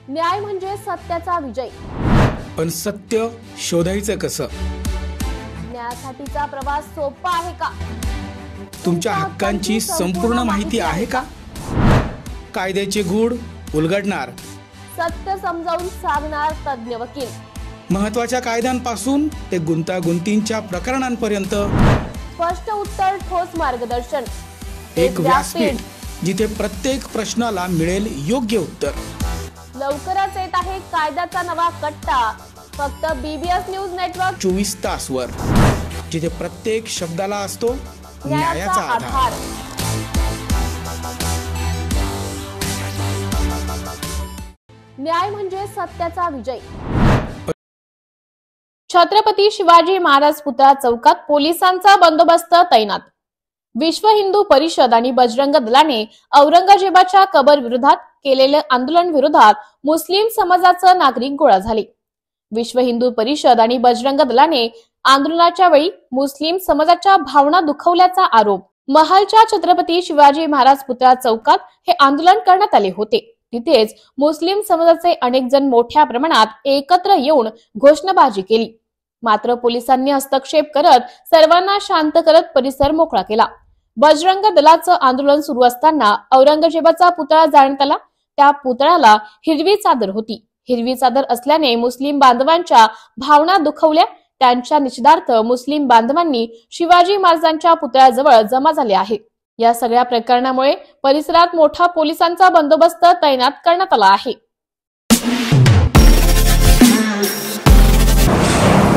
न्याय म्हणजे सत्याचा विजय। पण सत्य शोधायचं कसं? न्यायासाठीचा प्रवास सोपा आहे का? तुमच्या हक्कांची संपूर्ण माहिती आहे का? कायद्याचे गूढ उलगडणार, सत्य समजावून सांगणार तज्ञ वकील। महत्त्वाच्या कायद्यांपासून ते गुंतागुंतींच्या प्रकरणांपर्यंत स्पष्ट उत्तर, ठोस मार्गदर्शन। एक व्यासपीठ जिथे प्रत्येक प्रश्नाला मिळेल योग्य उत्तर। लवकरच येत आहे कायद्याचा नवा कट्टा, फक्त BBS न्यूज नेटवर्क 24 तासवर, जिथे प्रत्येक शब्दाला असतो न्यायाचा आधार। न्याय म्हणजे सत्याचा विजय। छत्रपती शिवाजी महाराज पुतळा चौकात पोलिसांचा बंदोबस्त तैनात। विश्व हिंदू परिषद आणि बजरंग दलाने औरंगजेबाच्या कबर विरोधात केलेल्या आंदोलन विरोधात मुस्लिम समाजाचे नागरिक गोळा झाले। विश्व हिंदू परिषद आणि बजरंग दलाने आंदोलनाच्या वेळी मुस्लिम समाजाच्या भावना दुखवल्याचा आरोप। महालच्या छत्रपती शिवाजी महाराज पुतळा चौकात हे आंदोलन करण्यात आले होते। तिथेच मुस्लिम समाजाचे अनेक जण मोठ्या प्रमाणात एकत्र येऊन घोषणाबाजी केली। मात्र पोलिसांनी हस्तक्षेप करत सर्वांना शांत करत परिसर मोकळा केला। बजरंग दलाचं आंदोलन सुरू असताना औरंगजेबाचा पुतळा जाळण्यात आला। त्या पुतळ्याला हिरवी चादर होती। हिरवी चादर असल्याने मुस्लिम बांधवांच्या भावना दुखवल्या। त्यांच्या निषेधार्थ मुस्लिम बांधवांनी शिवाजी महाराजांच्या पुतळ्याजवळ जमा झाले आहेत। या सगळ्या प्रकरणामुळे परिसरात मोठा पोलिसांचा बंदोबस्त तैनात करण्यात आला आहे।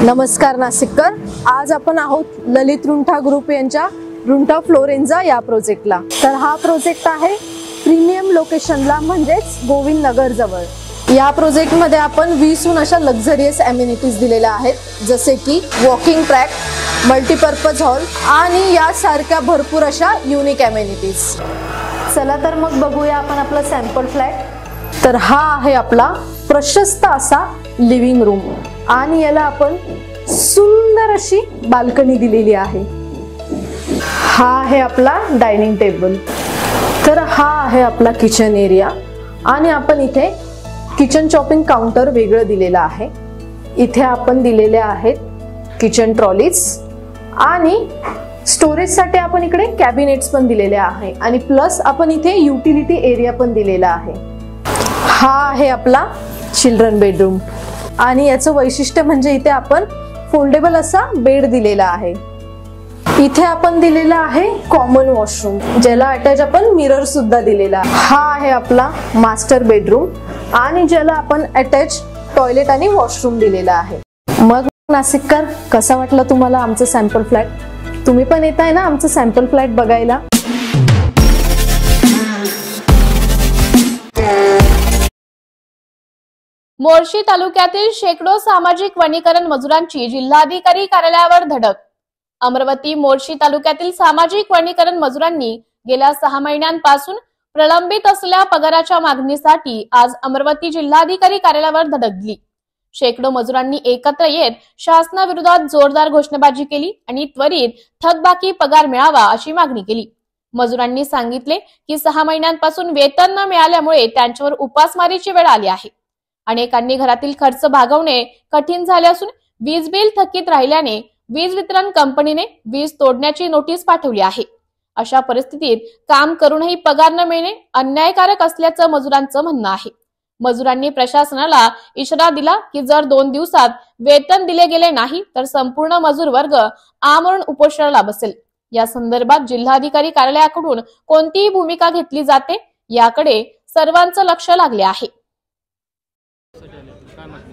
नमस्कार नाशिककर, आज आपण आहोत ललित रुंठा ग्रुप यांच्या रुंठा फ्लोरेंजा या प्रोजेक्टला। तर हा प्रोजेक्ट आहे प्रीमियम लोकेशनला, म्हणजेच गोविंद नगर जवळ। या प्रोजेक्ट मध्ये आपण 20हून अशा लक्झरियस अमेनिटीज दिलेल्या आहेत, जसे की वॉकिंग ट्रॅक, मल्टीपर्पज हॉल आणि यासारख्या भरपूर अशा युनिक अमेनिटीज। चला तर मग बघूया आपण आपला सॅम्पल फ्लॅट। तर हा आहे आपला प्रशस्त असा लिव्हिंग रूम आणि याला आपण सुंदर अशी बाल्कनी दिलेली आहे। हा आहे आपला डायनिंग टेबल। तर हा आहे आपला किचन एरिया आणि आपण इथे किचन चॉपिंग काउंटर वेगळं दिलेलं आहे। इथे आपण दिलेले आहेत किचन ट्रॉलीज आणि स्टोरेज साठी आपण इकडे कॅबिनेट्स पण दिलेले आहे आणि प्लस आपण इथे युटिलिटी एरिया पण दिलेला आहे। हा आहे आपला चिल्ड्रन बेडरूम आणि याचं वैशिष्ट्य म्हणजे इथे आपण फोल्डेबल असा बेड दिलेला आहे। इथे आपण दिलेला आहे कॉमन वॉशरूम, ज्याला अटॅच आपण मिरर सुद्धा दिलेला आहे। हा आहे आपला मास्टर बेडरूम आणि ज्याला आपण अटॅच टॉयलेट आणि वॉशरूम दिलेला आहे। मग नाशिककर, कसा वाटला तुम्हाला आमचं सॅम्पल फ्लॅट? तुम्ही पण येताय ना आमचं सॅम्पल फ्लॅट बघायला? मोर्शी तालुक्यातील शेकडो सामाजिक वनीकरण मजुरांची जिल्हाधिकारी कार्यालयावर धडक। अमरावती मोर्शी तालुक्यातील सामाजिक वनीकरण मजुरांनी गेल्या 6 महिन्यांपासून प्रलंबित असलेल्या पगाराच्या मागणीसाठी आज अमरावती जिल्हाधिकारी कार्यालयावर धडक दिली। शेकडो मजुरांनी एकत्र येत शासनाविरोधात जोरदार घोषणाबाजी केली आणि त्वरित थकबाकी पगार मिळावा अशी मागणी केली। मजुरांनी सांगितले की 6 महिन्यांपासून वेतन न मिळाल्यामुळे त्यांच्यावर उपासमारीची वेळ आली आहे। अनेकांनी घरातील खर्च भागवणे कठीण झाले असून वीज बिल थकीत राहिल्याने वीज वितरण कंपनीने वीज तोडण्याची नोटीस पाठवली आहे। अशा परिस्थितीत काम करूनही पगार न मिळणे अन्यायकारक असल्याचं मजुरांचं म्हणणं आहे। मजुरांनी प्रशासनाला इशारा दिला की जर 2 दिवसात वेतन दिले गेले नाही तर संपूर्ण मजूर वर्ग आमरण उपोषणाला बसेल। या संदर्भात जिल्हाधिकारी कार्यालयाकडून कोणतीही भूमिका घेतली जाते याकडे सर्वांचं लक्ष लागले आहे।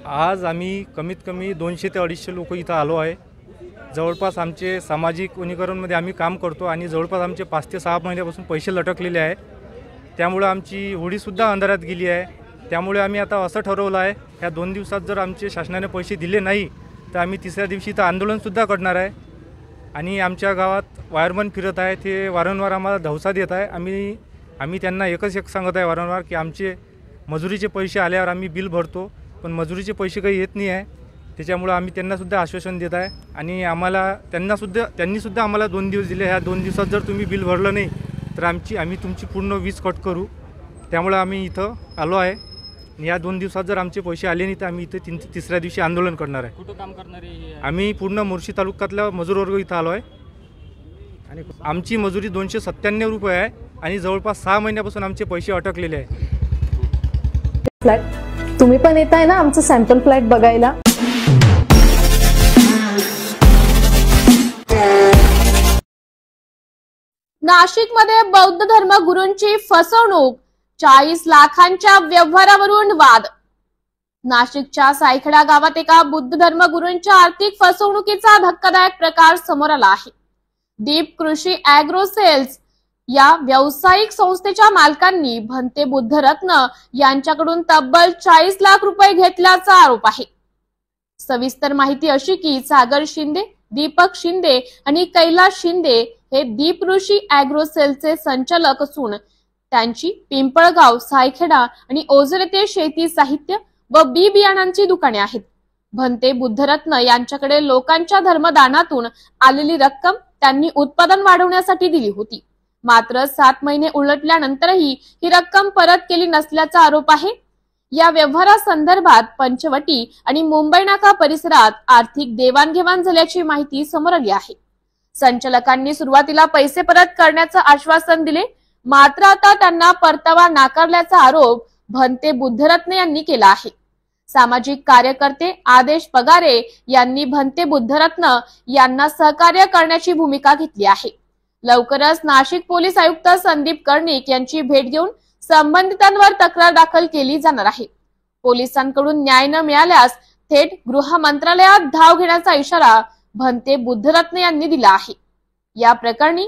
आज आम्ही कमीत कमी 200 ते 250 लोक इथं आलो आहे। जवळपास आमचे सामाजिक वनीकरणमध्ये आम्ही काम करतो आणि जवळपास आमचे 5 ते 6 महिन्यापासून पैसे लटकलेले आहे। त्यामुळे आमची होडीसुद्धा अंधारात गेली आहे। त्यामुळे आम्ही आता असं ठरवलं आहे, ह्या 2 दिवसात जर आमचे शासनाने पैसे दिले नाही तर आम्ही तिसऱ्या दिवशी इथं आंदोलनसुद्धा करणार आहे। आणि आमच्या गावात वायरमन फिरत आहे, ते वारंवार आम्हाला धवसा देत आहे। आम्ही त्यांना एकच सांगत आहे वारंवार की आमचे मजुरीचे पैसे आल्यावर आम्ही बिल भरतो, पण मजुरीचे पैसे काही येत नाही आहे। त्याच्यामुळे आम्ही त्यांनासुद्धा आश्वासन देत आहे आणि त्यांनीसुद्धा आम्हाला 2 दिवस दिले। ह्या 2 दिवसात जर तुम्ही बिल भरलं नाही तर आम्ही तुमची पूर्ण वीज कट करू। त्यामुळे आम्ही इथं आलो आहे। या 2 दिवसात जर आमचे पैसे आले नाही तर आम्ही इथे तिसऱ्या दिवशी आंदोलन करणार आहे. कुठं काम करणार आहे? आम्ही पूर्ण मोर्शी तालुक्यातल्या मजूर वर्ग इथं आलो आहे आणि आमची मजुरी 297 रुपये आहे आणि जवळपास 6 महिन्यापासून आमचे पैसे अटकलेले आहे. फ्लॅट तुम्ही पण येताय ना आमचं सॅम्पल फ्लॅट बघायला? नाशिकमध्ये बौद्ध धर्मगुरूंची फसवणूक, 40 लाखांच्या व्यवहारावरून वाद. नाशिकच्या सायखेडा गावात एका बुद्ध धर्मगुरूंच्या आर्थिक फसवणुकीचा धक्कादायक प्रकार समोर आला आहे. दीप कृषी ॲग्रो सेल्स या व्यावसायिक संस्थेच्या मालकांनी भंते बुद्धरत्न यांच्याकडून तब्बल 40 लाख रुपये घेतल्याचा आरोप आहे. सविस्तर माहिती अशी की सागर शिंदे, दीपक शिंदे आणि कैलास शिंदे हे दीप ऋषी ॲग्रो सेलचे संचालक असून त्यांची पिंपळगाव, सायखेडा आणि ओझर येथे शेती साहित्य व बी बियाणांची दुकाने आहेत. भंते बुद्धरत्न यांच्याकडे लोकांच्या धर्मदानातून आलेली रक्कम त्यांनी उत्पादन वाढवण्यासाठी दिली होती. मात्र 7 महिने उलटल्यानंतरही ही रक्कम परत केली नसल्याचा आरोप आहे. या व्यवहारासंदर्भात पंचवटी आणि मुंबई नाका परिसरात आर्थिक देवाणघेवाण झाल्याची माहिती समोर आली आहे. संचालकांनी सुरुवातीला पैसे परत करण्याचं आश्वासन दिले, मात्र आता त्यांना परतावा नाकारल्याचा आरोप भंते बुद्धरत्न यांनी केला आहे. सामाजिक कार्यकर्ते आदेश पगारे यांनी भंते बुद्धरत्न यांना सहकार्य करण्याची भूमिका घेतली आहे. लवकरच नाशिक पोलीस आयुक्त संदीप कर्णिक यांची भेट घेऊन संबंधितांवर तक्रार दाखल केली जाणार आहे. पोलिसांकडून न्याय न मिळाल्यास थेट गृह मंत्रालयात धाव घेण्याचा इशारा भंते बुद्धरत्न यांनी दिला आहे. या प्रकरणी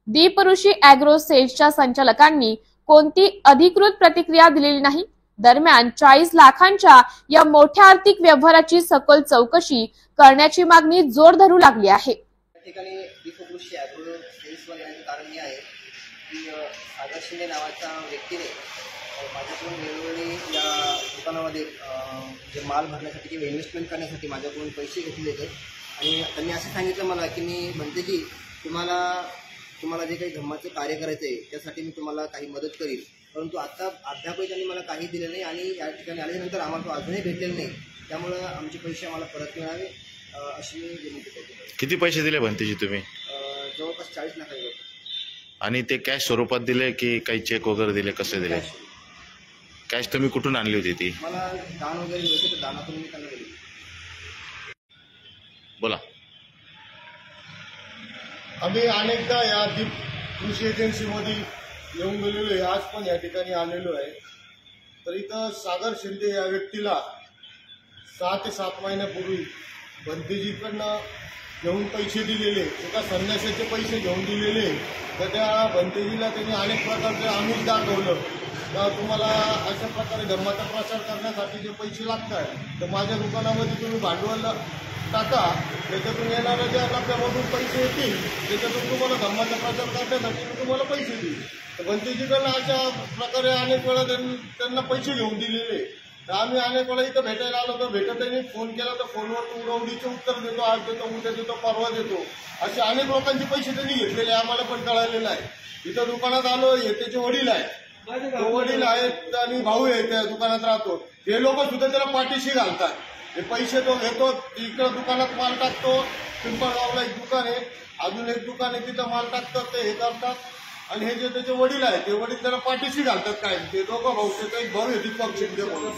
दीप ऋषी ॲग्रो सेल्सच्या संचालकांनी कोणती अधिकृत प्रतिक्रिया दिलेली नाही. दरम्यान 40 लाखांच्या या मोठ्या आर्थिक व्यवहाराची सखोल चौकशी करण्याची मागणी जोर धरू लागली आहे. ठिकाणी दीप कृषी ॲग्रो सेल्सवर येण्याचे कारण हे आहे की सागर शिंदे नावाच्या व्यक्तीने माझ्याकडून वेळोवेळी या दुकानामध्ये जे माल भरण्यासाठी किंवा इन्व्हेस्टमेंट करण्यासाठी माझ्याकडून पैसे घेतले होते आणि त्यांनी असं सांगितलं मला की मी म्हणते की तुम्हाला जे काही धम्माचं कार्य करायचं आहे त्यासाठी मी तुम्हाला काही मदत करीन, परंतु आता अद्यापही त्यांनी मला काही दिलं नाही आणि या ठिकाणी आल्यानंतर आम्हाला तो अजूनही भेटलेला नाही. त्यामुळं आमचे पैसे आम्हाला परत मिळावे अशी मी विनंती करतो. किती पैसे दिले भंतेजी तुम्ही? जवळपास 40 लाख आहे. आणि ते कॅश स्वरूपात दिले की काही चेक वगैरे दिले, कसे दिले? कॅश तुम्ही कुठून आणली होती ती? मला दान वगैरे दिले तर दानातून मी त्यांना दिली. बोला. आम्ही अनेकदा या दीप कृषी एजन्सीमध्ये येऊन गेलेलो आहे, आज पण या ठिकाणी आलेलो आहे. तर इथं सागर शिंदे या व्यक्तीला 6 ते 7 महिन्यापूर्वी भंतेजीकडनं घेऊन पैसे दिलेले, एका संन्यासाचे पैसे घेऊन दिलेले. तर त्या भंतेजीला त्यांनी अनेक प्रकारचे आमिष दाखवलं का तुम्हाला अशा प्रकारे धर्माचा प्रचार करण्यासाठी जे पैसे लागतात तर माझ्या दुकानामध्ये तुम्ही भांडवल टाका, त्याच्यातून येणाऱ्या ज्या टप्प्यामधून पैसे येतील त्याच्यातून तुम्हाला धर्माचा प्रचार करण्यासाठी मी तुम्हाला पैसे देईल. तर भंतेजीकडनं अशा प्रकारे अनेक वेळा त्यांना पैसे घेऊन दिलेले. तर आम्ही अनेक वेळा इथं भेटायला आलो तर भेटताना फोन केला तर फोनवर उडवडीचे उत्तर देतो, आज देतो, उद्या देतो, परवा देतो, असे अनेक लोकांचे पैसे त्यांनी घेतलेले आम्हाला पण कळालेलं आहे. इथं दुकानात आलो, हे त्याचे वडील आहेत, वडील आहेत आणि भाऊ आहे त्या दुकानात राहतो, हे लोक सुद्धा त्याला पाठीशी घालतात. हे पैसे तो घेतो, इकडं दुकानात माल टाकतो, पिंपळगावला एक दुकान आहे, अजून एक दुकान आहे, तिथं माल टाकतात, ते हे करतात. आणि हे जे त्याचे वडील आहेत ते वडील त्याला पाठीशी घालतात. काय ते दोघं भाऊ, त्याचा एक भाऊ आहे दीपक शिंदे म्हणून,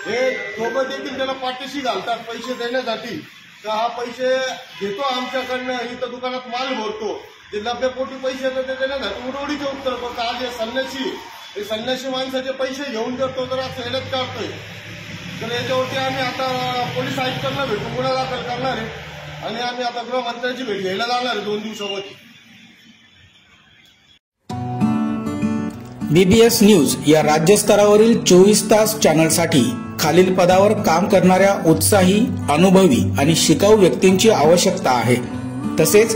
हे दोघं देखील त्याला पाठीशी घालतात पैसे देण्यासाठी. तर हा पैसे घेतो आमच्याकडनं, इथं दुकानात माल भरतो, ते 90 कोटी पैसे येतात ते देण्यासाठी उडवडीचे उत्तर करतो. आज हे संन्यासी माणसाचे पैसे घेऊन देतो तर असं हेडत काढतोय. तर याच्यावरती आम्ही आता पोलीस आयुक्तांना भेटून गुन्हा दाखल करणार आहे आणि आम्ही आता गृहमंत्र्यांची भेट घ्यायला जाणार आहे 2 दिवसामध्ये. BBS न्यूज या राज्यस्तरावरील 24 तास चॅनलसाठी खालील पदावर काम करणाऱ्या उत्साही, अनुभवी आणि शिकाऊ व्यक्तींची आवश्यकता आहे. तसेच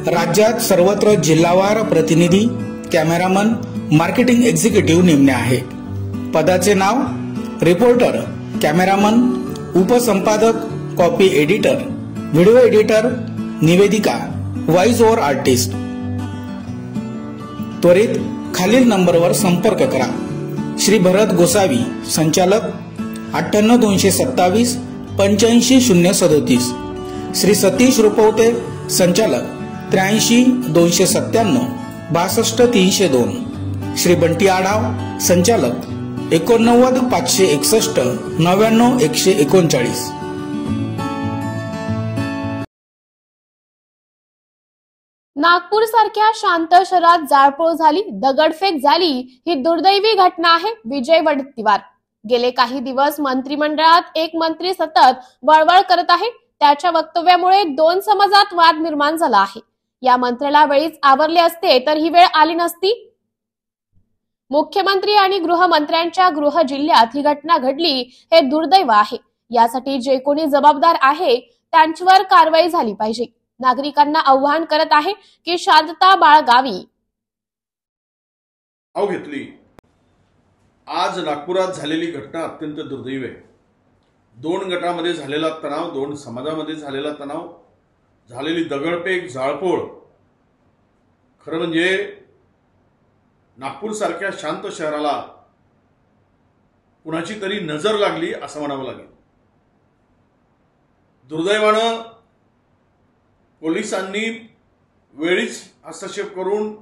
राज्यात सर्वत्र जिल्हावार प्रतिनिधी, कॅमेरामन, मार्केटिंग एक्झिक्युटिव्ह नेमणे आहे. पदाचे नाव: रिपोर्टर, कॅमेरामन, उपसंपादक, कॉपी एडिटर, व्हिडिओ एडिटर, निवेदिका, व्हॉइस ओव्हर आर्टिस्ट. त्वरित खालील नंबरवर संपर्क करा. श्री भरत गोसावी, संचालक, 98-227 85-037. श्री सतीश रुपवते संचालक 83-297 62-302. श्री बंटी आढाव संचालक 89-561 99-139. नागपूर सारख्या शांत शहरात जाळपोळ झाली, दगडफेक झाली ही दुर्दैवी घटना आहे. विजय वडेट्टीवार. गेले काही दिवस मंत्रिमंडळात एक मंत्री सतत वळवळ करत आहे. त्याच्या वक्तव्यामुळे दोन समाजात वाद निर्माण झाला आहे. या मंत्र्याला वेळीच आवरले असते तर ही वेळ आली नसती. मुख्यमंत्री आणि गृहमंत्र्यांच्या गृह जिल्ह्यात ही घटना घडली हे दुर्दैव आहे. यासाठी जे कोणी जबाबदार आहे त्यांच्यावर कारवाई झाली पाहिजे. नागरिकांना आव्हान करत आहे की शांतता बाळगावी. घेतली. आज नागपुरात झालेली घटना अत्यंत दुर्दैवी आहे. दोन गटामध्ये झालेला तणाव, दोन समाजामध्ये झालेला तणाव, झालेली दगडफेक, जाळपोळ, खरं म्हणजे नागपूर सारख्या शांत शहराला कुणाची तरी नजर लागली असं म्हणावं लागेल. दुर्दैवानं पोलिसांनी वेळीच हस्तक्षेप करून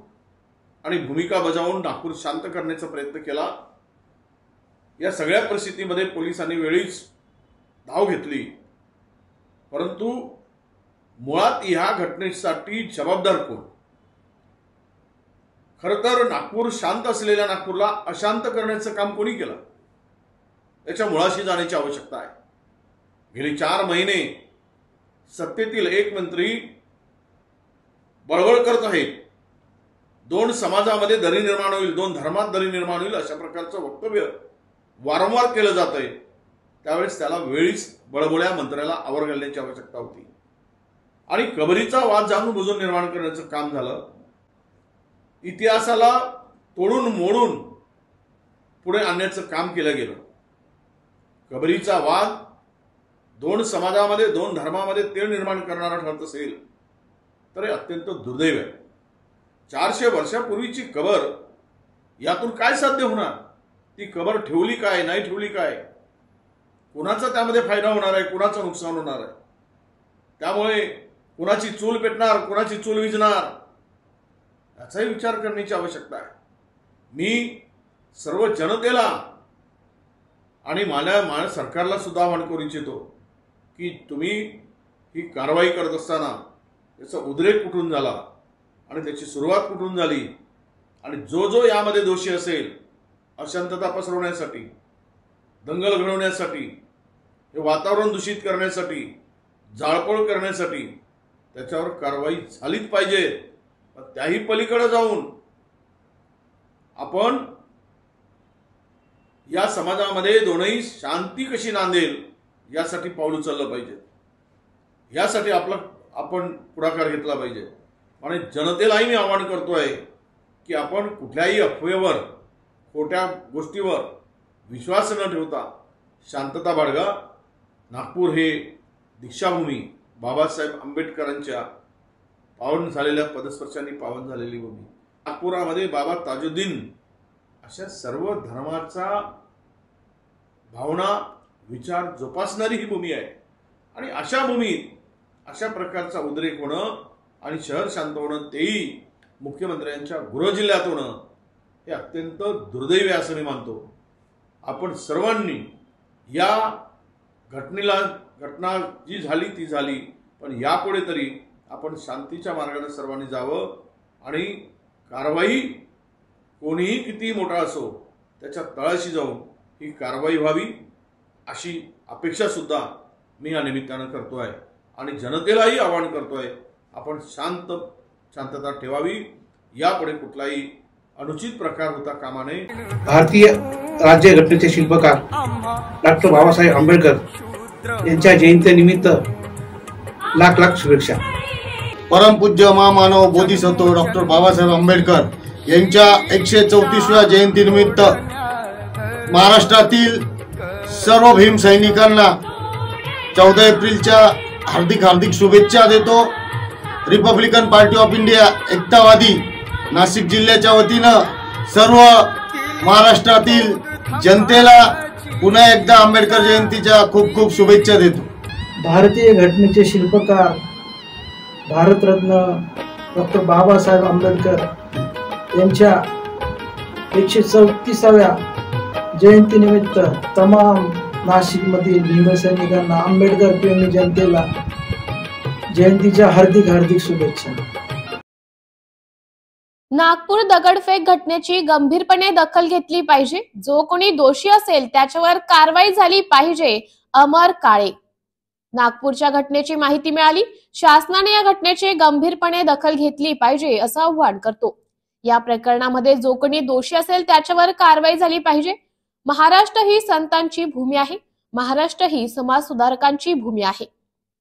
आणि भूमिका बजावून नागपूर शांत करण्याचा प्रयत्न केला. या सगळ्या परिस्थितीमध्ये पोलिसांनी वेळीच धाव घेतली. परंतु मुळात ह्या घटनेसाठी जबाबदार कोण? खरं तर नागपूर शांत असलेल्या नागपूरला अशांत करण्याचं काम कोणी केलं याच्या मुळाशी जाण्याची आवश्यकता आहे. गेली 4 महिने सत्तेतील एक मंत्री बळबळ करत आहेत. दोन समाजामध्ये दरी निर्माण होईल, दोन धर्मात दरी निर्माण होईल अशा प्रकारचं वक्तव्य वारंवार केलं जात आहे. त्यावेळेस त्याला वेळीच बळबळ्या मंत्र्याला आवर घालण्याची आवश्यकता होती आणि कबरीचा वाद जाणून बुजून निर्माण करण्याचं काम झालं. इतिहासाला तोडून मोडून पुढे आणण्याचं काम केलं गेलं. कबरीचा वाद दोन समाजामध्ये, दोन धर्मामध्ये तेढ निर्माण करणारा ठरत असेल तर हे अत्यंत दुर्दैव आहे. 400 वर्षापूर्वीची कबर, यातून काय साध्य होणार? ती कबर ठेवली काय, नाही ठेवली काय, कुणाचा त्यामध्ये फायदा होणार आहे, कुणाचं नुकसान होणार आहे? त्यामुळे कुणाची चूल पेटणार, कुणाची चूल विझणार याचाही विचार करण्याची आवश्यकता आहे. मी सर्व जनतेला आणि माझ्या सरकारला सुद्धा आवाहन करू इच्छितो की तुम्ही ही कारवाई करत असताना याचा उद्रेक कुठून झाला आणि त्याची सुरुवात कुठून झाली आणि जो यामध्ये दोषी असेल, अशांतता पसरवण्यासाठी, दंगल घडवण्यासाठी, हे वातावरण दूषित करण्यासाठी, जाळपोळ करण्यासाठी त्याच्यावर कारवाई झालीच पाहिजे. त्याही पलीकडे जाऊन आपण या समाजामध्ये दोनही शांती कशी नांदेल यासाठी पाऊल उचललं पाहिजे. यासाठी आपण पुढाकार घेतला पाहिजे. आणि जनतेलाही मी आवाहन करतोय की आपण कुठल्याही अफवेवर, खोट्या गोष्टीवर विश्वास न ठेवता शांतता बाळगा. नागपूर हे दीक्षाभूमी, बाबासाहेब आंबेडकरांच्या पावन झालेल्या पदस्पर्शांनी पावन झालेली भूमी. नागपुरामध्ये बाबा ताजुद्दीन अशा सर्व धर्माचा भावना, विचार जोपासणारी ही भूमी आहे. आणि अशा भूमीत अशा प्रकारचा उद्रेक होणं आणि शहर शांत होणं, तेही मुख्यमंत्र्यांच्या गृह जिल्ह्यात होणं, हे अत्यंत दुर्दैवी असं मी मानतो. आपण सर्वांनी या घटना जी झाली ती झाली, पण यापुढे तरी आपण शांतीच्या मार्गाने सर्वांनी जावं आणि कारवाई कोणीही किती मोठा असो त्याच्या तळाशी जाऊन ही कारवाई व्हावी अशी अपेक्षा सुद्धा मी या निमित्तानं करतोय. आणि जनतेलाही आवाहन करतोय, आपण शांतता ठेवावी. यापुढे कुठलाही अनुचित प्रकार होता कामा नये. भारतीय राज्यघटनेचे शिल्पकार डॉक्टर बाबासाहेब आंबेडकर यांच्या जयंतीनिमित्त लाख लाख शुभेच्छा. परमपूज्य महामानव बोधिसत्व डॉक्टर बाबासाहेब आंबेडकर यांच्या 134व्या जयंतीनिमित्त महाराष्ट्रातील सर्व भीम सैनिकांना 14 एप्रिलच्या हार्दिक शुभेच्छा देतो. रिपब्लिकन पार्टी ऑफ इंडिया एकतावादी नाशिक जिल्ह्याच्या वतीनं सर्व महाराष्ट्रातील जनतेला पुन्हा एकदा आंबेडकर जयंतीच्या खूप खूप शुभेच्छा देतो. भारतीय घटनेचे शिल्पकार भारतरत्न डॉक्टर बाबासाहेब आंबेडकर यांच्या 134व्या जयंतीनिमित्त तमाम नाशिकमधील भीमसैनिकांना, आंबेडकर प्रेमी जनतेला जयंतीच्या हार्दिक हार्दिक शुभेच्छा. नागपूर दगडफेक घटनेची गंभीरपणे दखल घेतली पाहिजे. जो कोणी दोषी असेल त्याच्यावर कारवाई झाली पाहिजे. अमर काळे. नागपूरच्या घटनेची माहिती मिळाली. शासनाने या घटनेची गंभीरपणे दखल घेतली पाहिजे असं आवाहन करतो. या प्रकरणामध्ये जो कोणी दोषी असेल त्याच्यावर कारवाई झाली पाहिजे. महाराष्ट्र ही संतांची भूमी आहे. महाराष्ट्र ही समाज सुधारकांची भूमी आहे.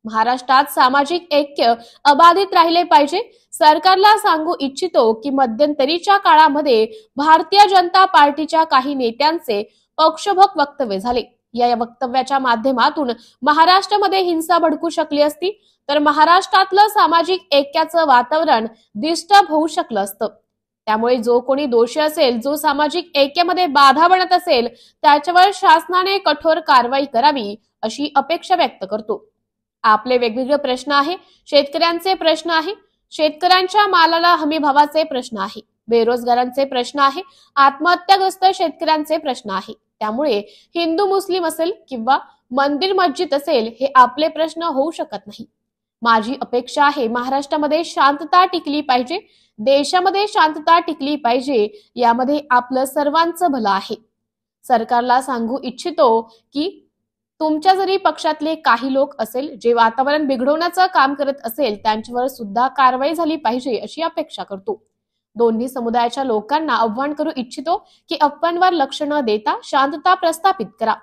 महाराष्ट्रात सामाजिक ऐक्य अबाधित राहिले पाहिजे. सरकारला सांगू इच्छितो की मध्यंतरीच्या काळामध्ये भारतीय जनता पार्टीच्या काही नेत्यांचे पक्षभक्त वक्तव्य झाले. या वक्तव्याच्या माध्यमातून महाराष्ट्रामध्ये हिंसा भडकू शकली असती, तर महाराष्ट्रातलं सामाजिक ऐक्याचं वातावरण डिस्टर्ब होऊ शकलं असतं. त्यामुळे जो कोणी दोषी असेल, जो सामाजिक ऐक्यामध्ये बाधा बनत असेल, त्याच्यावर शासनाने कठोर कारवाई करावी अशी अपेक्षा व्यक्त करतो. आपले वेगवेगळे प्रश्न आहे. शेतकऱ्यांचे प्रश्न आहे. शेतकऱ्यांच्या मालाला हमी भावाचे प्रश्न आहे. बेरोजगारांचे प्रश्न आहे. आत्महत्याग्रस्त शेतकऱ्यांचे प्रश्न आहे. त्यामुळे हिंदू मुस्लिम असेल किंवा मंदिर मस्जिद असेल, हे आपले प्रश्न होऊ शकत नाही. माझी अपेक्षा आहे महाराष्ट्रामध्ये शांतता टिकली पाहिजे. देशामध्ये शांतता टिकली पाहिजे. यामध्ये आपलं सर्वांचं भलं आहे. सरकारला सांगू इच्छितो की तुमच्या जरी पक्षातले काही लोक असेल जे वातावरण बिघडवण्याचं काम करत असेल, त्यांच्यावर सुद्धा कारवाई झाली पाहिजे अशी अपेक्षा करतो. दोन्ही समुदायाच्या लोकांना आव्हान करू इच्छितो की अफवांवर लक्ष न देता शांतता प्रस्थापित करा.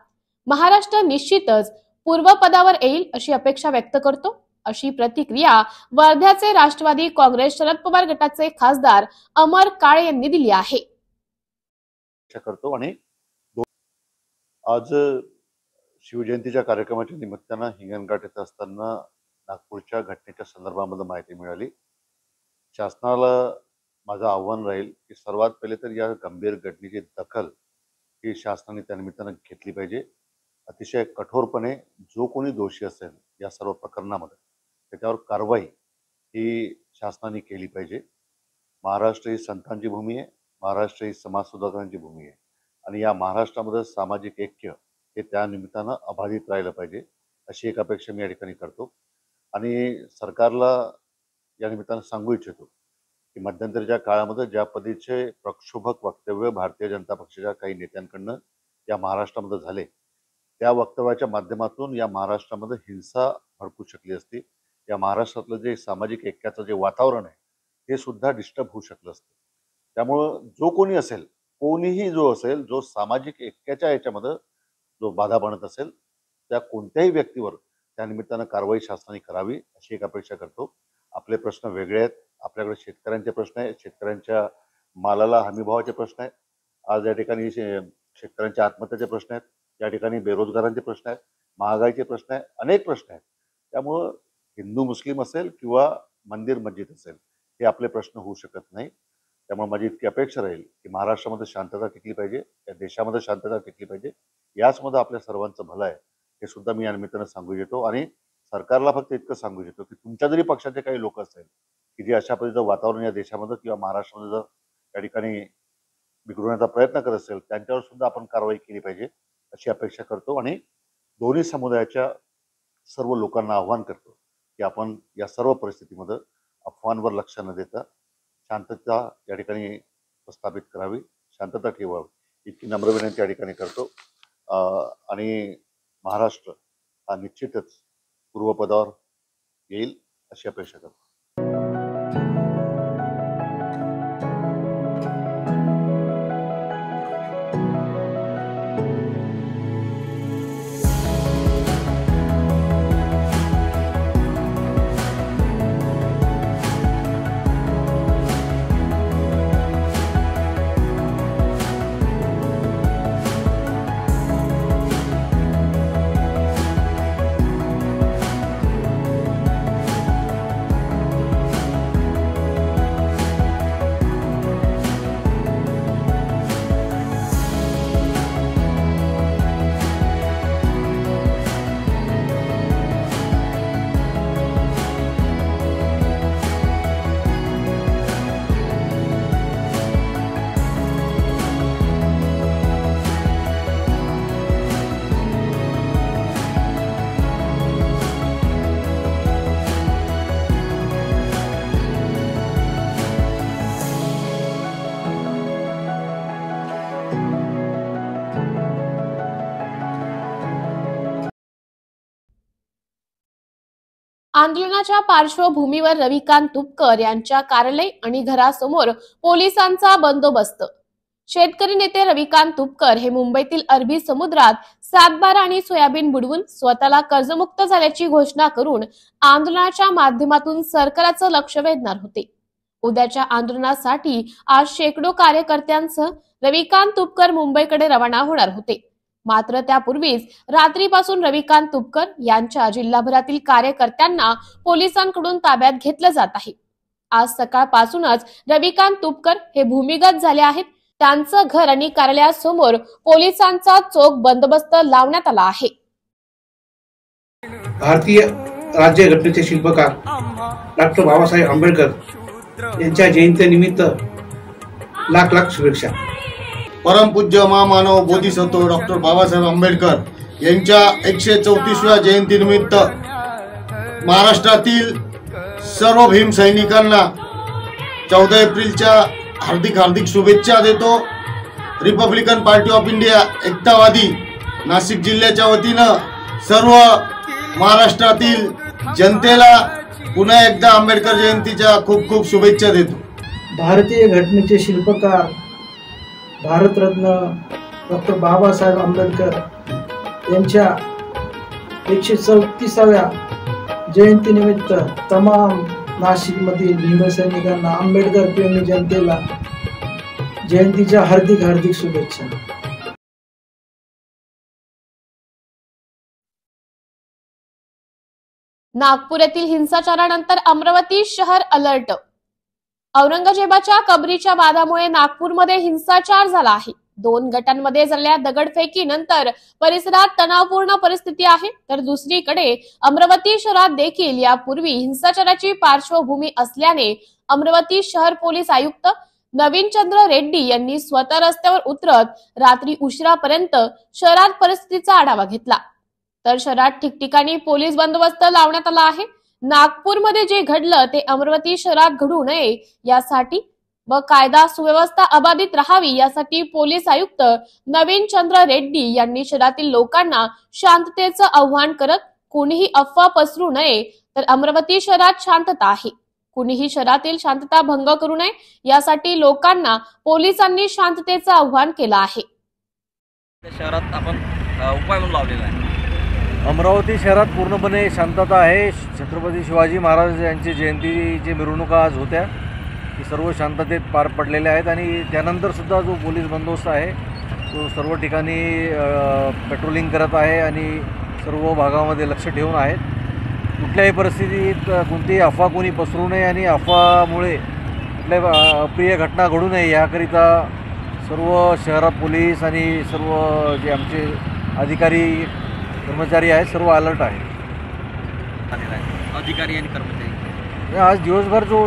महाराष्ट्र निश्चितच पूर्वपदावर येईल अशी अपेक्षा व्यक्त करतो. अशी प्रतिक्रिया वर्ध्याचे राष्ट्रवादी काँग्रेस शरद पवार गटाचे खासदार अमर काळे यांनी दिली आहे. करतो आणि आज शिवजयंतीच्या कार्यक्रमाच्या निमित्तानं हिंगणघाट येथे असताना नागपूरच्या घटनेच्या संदर्भामध्ये माहिती मिळाली. शासनाला माझं आव्हान राहील की सर्वात पहिले तर या गंभीर घटनेची दखल ही शासनाने त्या निमित्तानं घेतली पाहिजे. अतिशय कठोरपणे जो कोणी दोषी असेल या सर्व प्रकरणामध्ये त्याच्यावर कारवाई ही शासनाने केली पाहिजे. महाराष्ट्र ही संतांची भूमी आहे. महाराष्ट्र ही समाज सुधारकांची भूमी आहे आणि या महाराष्ट्रामध्ये सामाजिक ऐक्य हे त्या निमित्तानं अबाधित राहिलं पाहिजे अशी एक अपेक्षा मी या ठिकाणी करतो. आणि सरकारला या निमित्तानं सांगू इच्छितो की मध्यंतरीच्या काळामध्ये ज्या पद्धतीचे प्रक्षोभक वक्तव्य भारतीय जनता पक्षाच्या काही नेत्यांकडनं या महाराष्ट्रामध्ये झाले, त्या वक्तव्याच्या माध्यमातून या महाराष्ट्रामध्ये हिंसा भडकू शकली असती. या महाराष्ट्रातलं जे सामाजिक ऐक्याचं जे वातावरण आहे ते सुद्धा डिस्टर्ब होऊ शकलं असतं. त्यामुळं जो कोणी असेल, कोणीही जो असेल, जो सामाजिक ऐक्याच्या याच्यामध्ये जो बाधा बनत असेल, त्या कोणत्याही व्यक्तीवर त्या निमित्तानं कारवाई शासनाने करावी अशी एक अपेक्षा करतो. आपले प्रश्न वेगळे आहेत. आपल्याकडे शेतकऱ्यांचे प्रश्न आहेत. शेतकऱ्यांच्या मालाला हमीभावाचे प्रश्न आहेत. आज या ठिकाणी शेतकऱ्यांच्या आत्महत्याचे प्रश्न आहेत. या ठिकाणी बेरोजगारांचे प्रश्न आहेत. महागाईचे प्रश्न आहेत. अनेक प्रश्न आहेत. त्यामुळं हिंदू मुस्लिम असेल किंवा मंदिर मस्जिद असेल, हे आपले प्रश्न होऊ शकत नाही. त्यामुळे माझी इतकी अपेक्षा राहील की महाराष्ट्रामध्ये शांतता टिकली पाहिजे. या देशामध्ये शांतता टिकली पाहिजे. याचमध्ये आपल्या सर्वांचं भलं आहे हे सुद्धा मी या निमित्तानं सांगू इच्छितो. आणि सरकारला फक्त इतकं सांगू इच्छितो की तुमच्या जरी पक्षाचे काही लोक असेल की जे अशा पद्धतीचं वातावरण या देशामध्ये किंवा महाराष्ट्रामध्ये जर या ठिकाणी बिघडवण्याचा प्रयत्न करत असेल, त्यांच्यावर सुद्धा आपण कारवाई केली पाहिजे अशी अपेक्षा करतो. आणि दोन्ही समुदायाच्या सर्व लोकांना आव्हान करतो की आपण या सर्व परिस्थितीमध्ये अफवांवर लक्ष न देता शांतता या ठिकाणी प्रस्थापित करावी, शांतता ठेवावी इतकी नम्र विनंती या ठिकाणी करतो. आणि महाराष्ट्र हा निश्चितच पूर्वपदावर येईल अशी अपेक्षा करतो. आंदोलनाच्या पार्श्वभूमीवर रविकांत तुपकर यांच्या कार्यालय आणि घरासमोर पोलिसांचा बंदोबस्त। शेतकरी नेते रविकांत तुपकर हे मुंबईतील अरबी समुद्रात सातबारा आणि सोयाबीन बुडवून स्वतःला कर्जमुक्त झाल्याची घोषणा करून आंदोलनाच्या माध्यमातून सरकारचं लक्ष वेधणार होते। उद्याच्या आंदोलनासाठी आज शेकडो कार्यकर्त्यांसह रविकांत तुपकर मुंबईकडे रवाना होणार होते। मात्र त्यापूर्वीच रात्रीपासून रविकांत तुपकर यांच्या जिल्हाभरातील कार्यकर्त्यांना पोलिसांकडून ताब्यात घेतलं जात आहे। आज सकाळपासूनच रविकांत तुपकर हे भूमिगत झाले आहेत। त्यांचं घर आणि कार्यालयासमोर पोलिसांचा चोख बंदोबस्त लावण्यात आला आहे। भारतीय राज्यघटनेचे शिल्पकार डॉक्टर बाबासाहेब आंबेडकर यांच्या जयंतीनिमित्त लाख लाख शुभेच्छा। परमपूज्य महामानव बोधिसत्व डॉक्टर बाबासाहेब आंबेडकर यांच्या 134व्या जयंतीनिमित्त महाराष्ट्रातील सर्व भीम सैनिकांना 14 एप्रिलच्या हार्दिक शुभेच्छा देतो। रिपब्लिकन पार्टी ऑफ इंडिया एकतावादी नाशिक जिल्ह्याच्या वतीनं सर्व महाराष्ट्रातील जनतेला पुन्हा एकदा आंबेडकर जयंतीच्या खूप खूप शुभेच्छा देतो। भारतीय घटनेचे शिल्पकार भारतरत्न डॉक्टर बाबासाहेब आंबेडकर यांच्या 134व्या जयंतीनिमित्त तमाम नाशिकमधील भीमसैनिकांना, आंबेडकर प्रेमी जनतेला जयंतीच्या हार्दिक शुभेच्छा। नागपूर येथील हिंसाचारानंतर अमरावती शहर अलर्ट। औरंगजेबाच्या कबरीच्या वादामुळे नागपूरमध्ये हिंसाचार झाला आहे। 2 गटांमध्ये झालेल्या दगडफेकीनंतर परिसरात तणावपूर्ण परिस्थिती आहे, तर दुसरीकडे अमरावती शहरात देखील यापूर्वी हिंसाचाराची पार्श्वभूमी असल्याने अमरावती शहर पोलीस आयुक्त नवीनचंद्र रेड्डी यांनी स्वतः रस्त्यावर उतरत रात्री उशिरापर्यंत शहरात परिस्थितीचा आढावा घेतला। तर शहरात ठिकठिकाणी पोलीस बंदोबस्त लावण्यात आला आहे। नागपूरमध्ये जे घडलं ते अमरावती शहरात घडू नये यासाठी व कायदा सुव्यवस्था अबाधित राहावी यासाठी पोलीस आयुक्त नवीनचंद्र रेड्डी यांनी शहरातील लोकांना शांततेचं आवाहन करत कोणीही अफवा पसरू नये, तर अमरावती शहरात शांतता आहे, कुणीही शहरातील शांतता भंग करू नये यासाठी लोकांना पोलिसांनी शांततेचं आवाहन केलं आहे। शहरात आपण उपाय म्हणून लावलेला आहे। अमरावती शहरात पूर्णपणे शांतता आहे। छत्रपती शिवाजी महाराज यांची जयंतीची मिरवणुका आज होत्या, ती सर्व शांततेत पार पडलेल्या आहेत आणि त्यानंतर सुद्धा जो पोलीस बंदोबस्त आहे तो सर्व ठिकाणी पेट्रोलिंग करत आहे आणि सर्व भागामध्ये लक्ष ठेवून आहेत। कुठल्याही परिस्थितीत कोणतीही अफवा कोणी पसरू नये आणि अफवामुळे कुठल्याही अप्रिय घटना घडू नये याकरिता सर्व शहरात पोलीस आणि सर्व जे आमचे अधिकारी कर्मचारी आहेत सर्व अलर्ट आहे। अधिकारी आणि कर्मचारी आज दिवसभर जो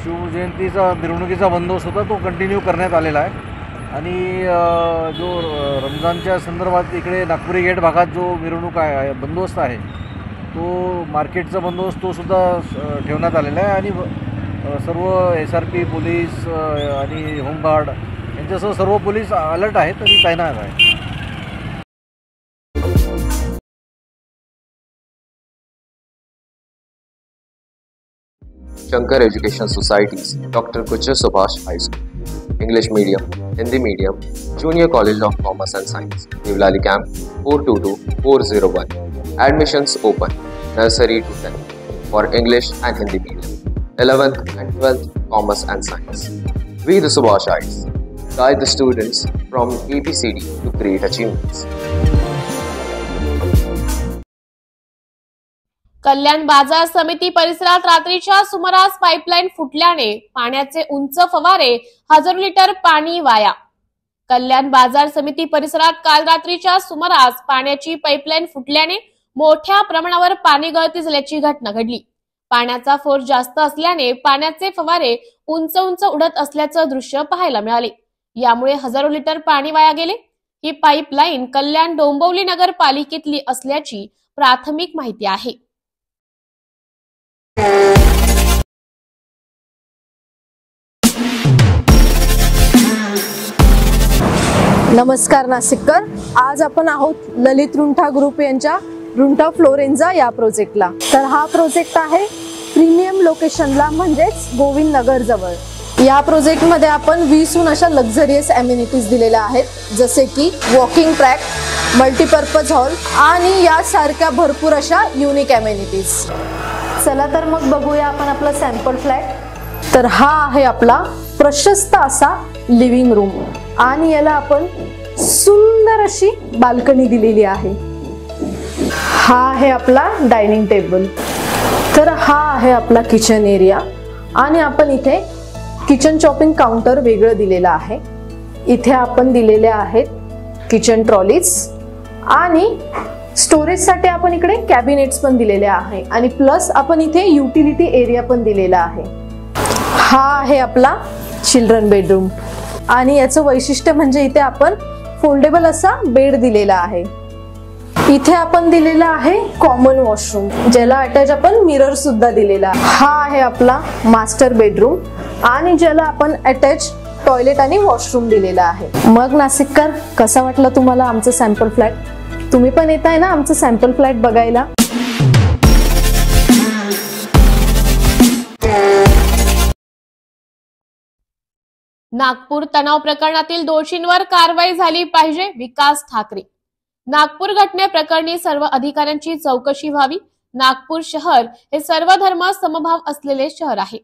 शिवजयंतीचा मिरवणुकीचा बंदोबस्त होता तो कंटिन्यू करण्यात आलेला आहे आणि जो रमजानच्या संदर्भात इकडे नागपुरी गेट भागात जो मिरवणूक आहे बंदोबस्त आहे तो मार्केटचा बंदोबस्त तो सुद्धा ठेवण्यात आलेला आहे आणि सर्व SRP पोलीस आणि होमगार्ड यांच्यासह सर्व पोलीस अलर्ट आहेत आणि तैनात आहेत। Shankar Education Societies, Dr. Gujjar Subhash High School, English Medium, Hindi Medium, Junior College of Commerce and Science, Nivlali Camp 422401. Admissions open, nursery to 10th for English and Hindi Medium, 11th and 12th Commerce and Science. We the Subhashites guide the students from ABCD to great achievements. कल्याण बाजार समिती परिसरात रात्रीच्या सुमारास pipeline फुटल्याने पाण्याचे उंच फवारे, हजारो लिटर पाणी वाया। कल्याण बाजार समिती परिसरात काल रात्रीच्या सुमारास पाण्याची पाईपलाईन फुटल्याने मोठ्या प्रमाणावर पाणी गळती झाल्याची घटना घडली। पाण्याचा फोर्स जास्त असल्याने पाण्याचे फवारे उंच उडत असल्याचं दृश्य पाहायला मिळाले। यामुळे हजारो लिटर पाणी वाया गेले। ही पाईपलाईन कल्याण डोंबिवली नगरपालिकेतली असल्याची प्राथमिक माहिती आहे। नमस्कार नाशिककर, आज आपण आहोत ललित रुंठा ग्रुप यांच्या रुंठा फ्लोरेन्झा या प्रोजेक्टला। तर हा प्रोजेक्ट आहे प्रीमियम लोकेशनला, म्हणजेच गोविंद नगर जवळ। या प्रोजेक्टमध्ये आपण 20हून अशा लक्झरियस अमेनिटीज दिलेल्या आहेत, जसे की वॉकिंग ट्रॅक, मल्टीपर्पज हॉल आणि यासारख्या भरपूर अशा युनिक अमेनिटीज। चला तर मग बघूया आपण आपला सॅम्पल फ्लॅट। तर हा आहे आपला प्रशस्त असा लिव्हिंग रूम आणि याला आपण सुंदर अशी बाल्कनी दिलेली आहे। हा आहे आपला डायनिंग टेबल। तर हा आहे आपला किचन एरिया आणि आपण इथे किचन चॉपिंग काउंटर वेगळं दिलेलं आहे। इथे आपण दिलेले आहेत किचन ट्रॉलीज आणि स्टोरेजसाठी आपण इकडे कॅबिनेट्स पण दिलेले आहे आणि प्लस आपण इथे युटिलिटी एरिया पण दिलेला आहे। हा आहे आपला चिल्ड्रन बेडरूम आणि याचं वैशिष्ट्य म्हणजे इथे आपण फोल्डेबल असा बेड दिलेला आहे। इथे आपण दिलेला आहे कॉमन वॉशरूम, ज्याला अटॅच आपण मिरर सुद्धा दिलेला आहे। हा आहे आपला मास्टर बेडरूम आणि ज्याला आपण अटॅच टॉयलेट आणि वॉशरूम दिलेला आहे। मग नाशिककर, कसा वाटला तुम्हाला आमचं सॅम्पल फ्लॅट? तुम्ही पण येत आहे ना आमचं सॅम्पल फ्लॅट बघायला? नागपूर तणाव प्रकरणातील दोषींवर कारवाई झाली पाहिजे, विकास ठाकरे। नागपूर घटनेप्रकरणी सर्व अधिकाऱ्यांची चौकशी व्हावी। नागपूर शहर हे सर्व धर्म समभाव असलेले शहर आहे।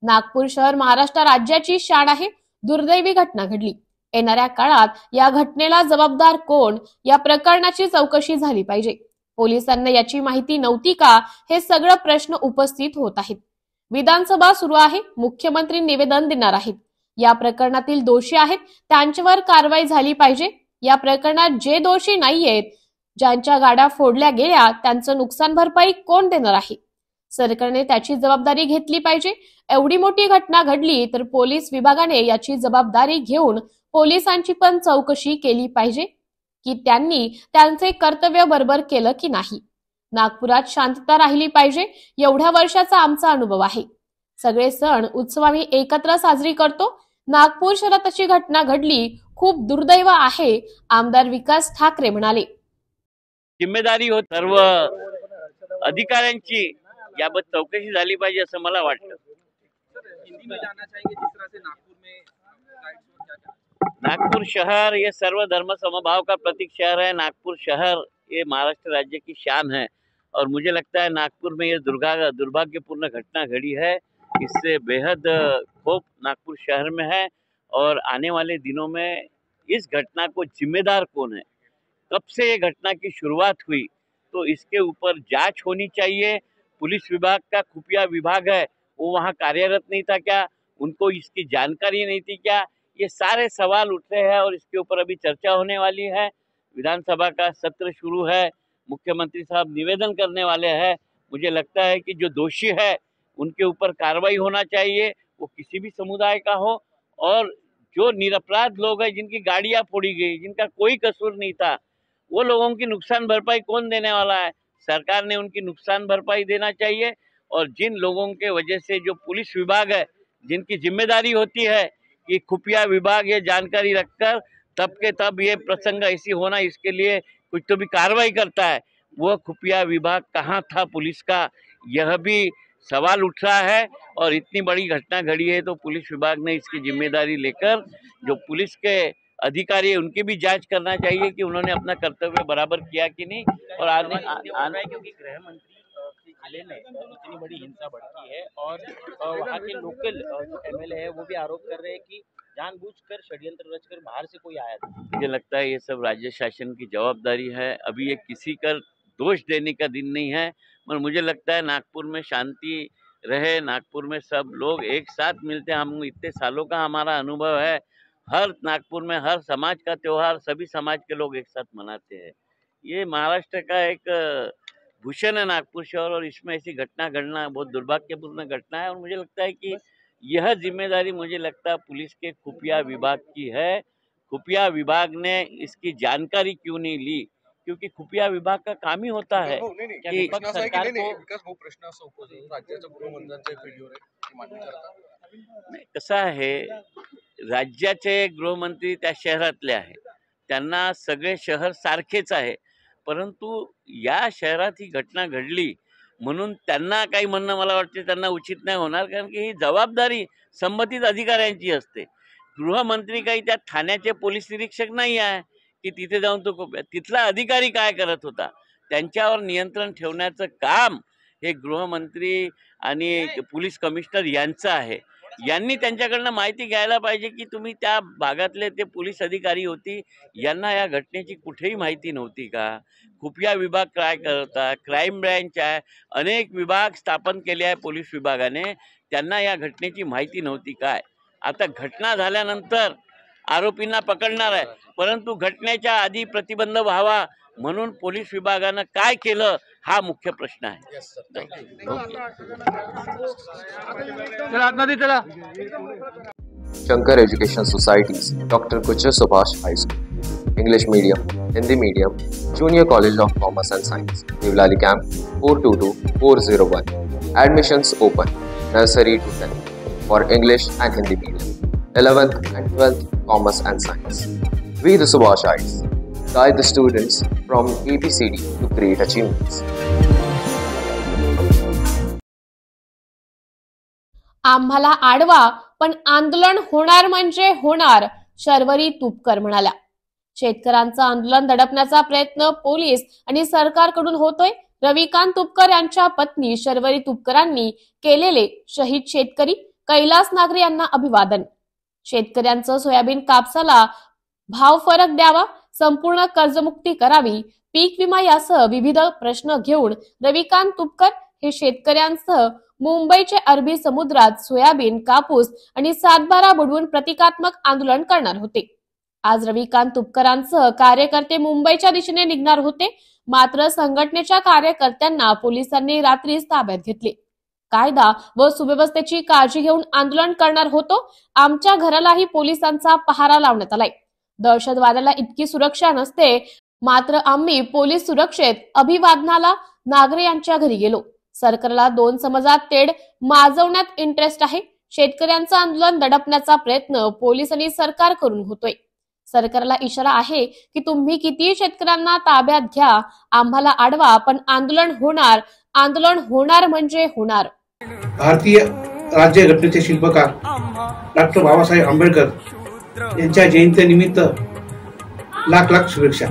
नागपूर शहर महाराष्ट्र राज्याची शान आहे। दुर्दैवी घटना घडली, येणाऱ्या काळात या घटनेला जबाबदार कोण, या प्रकरणाची चौकशी झाली पाहिजे। पोलिसांना याची माहिती नव्हती का, हे सगळे प्रश्न उपस्थित होत आहेत। विधानसभा सुरू आहे, मुख्यमंत्री निवेदन देणार आहेत। या प्रकरणातील दोषी आहेत त्यांच्यावर कारवाई झाली पाहिजे। या प्रकरणात जे दोषी नाहीयेत, ज्यांच्या गाड्या फोडल्या गेल्या, त्यांचं नुकसान भरपाई कोण देणार आहे? सरकारने त्याची जबाबदारी घेतली पाहिजे। एवढी मोठी घटना घडली तर पोलीस विभागाने याची जबाबदारी घेऊन पोलिसांची पण चौकशी केली पाहिजे की त्यांनी त्यांचे कर्तव्य बरोबर केलं की नाही। नागपुरात शांतता राहिली पाहिजे, एवढ्या वर्षाचा आमचा अनुभव आहे। सगळे सण उत्सव आम्ही एकत्र साजरी करतो। नागपूर शहरात अशी घटना घडली, खूप दुर्दैव आहे, आमदार विकास ठाकरे म्हणाले। जिम्मेदारी होत सर्व अधिकाऱ्यांची याबाबत चौकशी झाली पाहिजे असं मला वाटतं। नागपुर शहर ये सर्व धर्म समभाव का प्रतीक शहर है। नागपुर शहर ये महाराष्ट्र राज्य की शान है और मुझे लगता है नागपुर में ये दुर्भाग्यपूर्ण घटना घड़ी है। इससे बेहद खौफ नागपुर शहर में है और आने वाले दिनों में इस घटना को जिम्मेदार कौन है, कब से ये घटना की शुरुआत हुई, तो इसके ऊपर जांच होनी चाहिए। पुलिस विभाग का खुफिया विभाग है, वो वहाँ कार्यरत नहीं था क्या? उनको इसकी जानकारी नहीं थी क्या? ये सारे सवाल उठ रहे हैं और इसके ऊपर अभी चर्चा होने वाली है। विधानसभा का सत्र शुरू है, मुख्यमंत्री साहब निवेदन करने वाले हैं। मुझे लगता है कि जो दोषी है उनके ऊपर कार्रवाई होना चाहिए, वो किसी भी समुदाय का हो। और जो निरपराध लोग हैं, जिनकी गाड़ियां फोड़ी गई, जिनका कोई कसूर नहीं था, वो लोगों की नुकसान भरपाई कौन देने वाला है? सरकार ने उनकी नुकसान भरपाई देना चाहिए। और जिन लोगों के वजह से जो पुलिस विभाग है, जिनकी जिम्मेदारी होती है कि खुफिया विभाग ये जानकारी रखकर तब के तब ये प्रसंग ऐसी होना, इसके लिए कुछ तो भी कार्रवाई करता है, वो खुफिया विभाग कहाँ था पुलिस का, यह भी सवाल उठ रहा है। और इतनी बड़ी घटना घड़ी है तो पुलिस विभाग ने इसकी जिम्मेदारी लेकर जो पुलिस के अधिकारी है उनकी भी जांच करना चाहिए कि उन्होंने अपना कर्तव्य बराबर किया कि नहीं। और आने क्योंकि गृह मंत्री के जिले में इतनी बड़ी हिंसा भड़की है और वहाँ के लोकल जो एमएलए है वो भी आरोप कर रहे हैं कि जानबूझकर षड्यंत्र रचकर बाहर से कोई आया था। मुझे लगता है ये सब राज्य शासन की जवाबदारी है। अभी ये किसी का दोष देने का दिन नहीं है, पर मुझे लगता है नागपुर में शांति रहे, नागपुर में सब लोग एक साथ मिलते हैं। हम इतने सालों का हमारा अनुभव है, हर नागपुर में हर समाज का त्योहार सभी समाज के लोग एक साथ मनाते हैं। ये महाराष्ट्र का एक भूषण है नागपुर शहर और इसमें ऐसी घटना घटना बहुत दुर्भाग्यपूर्ण घटना है। और मुझे लगता है कि यह जिम्मेदारी मुझे लगता है पुलिस के खुफिया विभाग की है। खुफिया विभाग ने इसकी जानकारी क्यों नहीं ली, क्योंकि खुफिया विभाग का काम ही होता है कि सरकार को कसं आहे, राज्याचे गृहमंत्री त्या शहरातले आहे, त्यांना सगळे शहर सारखेच आहे, परंतु या शहरात ही घटना घडली म्हणून त्यांना काही म्हणणं मला वाटते त्यांना उचित नाही होणार, कारण की ही जबाबदारी संबंधित अधिकाऱ्यांची असते. गृहमंत्री काही त्या ठाण्याचे पोलीस निरीक्षक नाही आहे की तिथे जाऊन तो तिथला अधिकारी काय करत होता, त्यांच्यावर नियंत्रण ठेवण्याचं काम हे गृहमंत्री आणि पोलीस कमिशनर यांचं आहे. यांनी त्यांच्याकडनं माहिती घ्यायला पाहिजे की तुम्ही त्या भागातले ते पोलीस अधिकारी होती, यांना या घटनेची कुठेही माहिती नव्हती का? खुफिया विभाग काय करता, क्राईम ब्रँच आहे, अनेक विभाग स्थापन केले आहे पोलीस विभागाने, त्यांना या घटनेची माहिती नव्हती काय? आता घटना झाल्यानंतर आरोपींना पकडणार आहे, परंतु घटनेच्या आधी प्रतिबंध व्हावा म्हणून पोलीस विभागानं काय केलं हा मुख्य प्रश्न आहे. Shankar education societies, doctor Kuche Subhash high school, English medium, Hindi medium, junior college of commerce and science, Nivlali camp 422401. Admissions open, nursery to 10th for English and Hindi medium, 11th and 12th Commerce and Science. We the Subhashites guide the students from ABCD to great achievements. आम्हाला आडवा पण आंदोलन होणार म्हणजे होणार, शर्वरी तुपकर म्हणाल्या. शेतकऱ्यांचं आंदोलन दडपण्याचा प्रयत्न पोलीस आणि सरकारकडून होतोय. रविकांत तुपकर यांच्या पत्नी शर्वरी तुपकरांनी केलेले शहीद शेतकरी कैलास नागरे यांना अभिवादन. शेतकऱ्यांचं सोयाबीन कापसाला भाव फरक द्यावा, संपूर्ण कर्जमुक्ती करावी, पीक विमा यासह विविध प्रश्न घेऊन रविकांत तुपकर हे शेतकऱ्यांसह मुंबईचे अरबी समुद्रात सोयाबीन, कापूस आणि सातबारा बुडवून प्रतिकात्मक आंदोलन करणार होते. आज रविकांत तुपकरांसह कार्यकर्ते मुंबईच्या दिशेने निघणार होते, मात्र संघटनेच्या कार्यकर्त्यांना पोलिसांनी रात्रीच ताब्यात घेतले. कायदा व सुव्यवस्थेची काळजी घेऊन आंदोलन करणार होतो, आमच्या घरालाही पोलिसांचा पहारा लावण्यात आलाय. दहशतवाद्याला इतकी सुरक्षा नसते, मात्र आम्ही पोलीस सुरक्षेत अभिवादनाला नागरे यांच्या घरी गेलो. सरकारला दोन समाजात तेढ माजवण्यात इंटरेस्ट आहे. शेतकऱ्यांचं आंदोलन दडपण्याचा प्रयत्न पोलीस आणि सरकार करून होतोय. सरकारला इशारा आहे की तुम्ही किती शेतकऱ्यांना ताब्यात घ्या, आम्हाला आडवा पण आंदोलन होणार, आंदोलन होणार म्हणजे होणार. भारतीय राज्यघटनेचे शिल्पकार डॉक्टर बाबासाहेब आंबेडकर यांच्या जयंतीनिमित्त लाख लाख शुभेच्छा.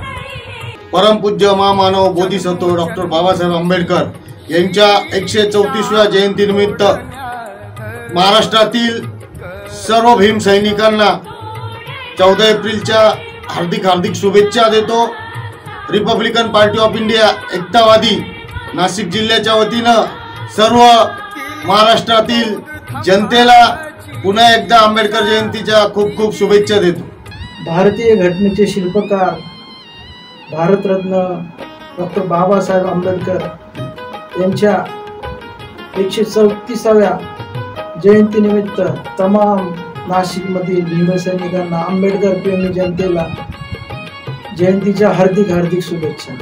परमपूज्य महामानव बोधिसत्व डॉक्टर बाबासाहेब आंबेडकर यांच्या 134व्या जयंतीनिमित्त महाराष्ट्रातील सर्व भीम सैनिकांना 14 एप्रिलच्या हार्दिक शुभेच्छा देतो. रिपब्लिकन पार्टी ऑफ इंडिया एकतावादी नाशिक जिल्ह्याच्या वतीनं सर्व महाराष्ट्रातील जनतेला पुन्हा एकदा आंबेडकर जयंतीच्या खूप खूप शुभेच्छा देतो. भारतीय घटनेचे शिल्पकार भारतरत्न डॉक्टर बाबासाहेब आंबेडकर यांच्या 134व्या जयंतीनिमित्त तमाम नाशिकमधील भीमसैनिकांना, आंबेडकर प्रेमी जनतेला जयंतीच्या हार्दिक शुभेच्छा.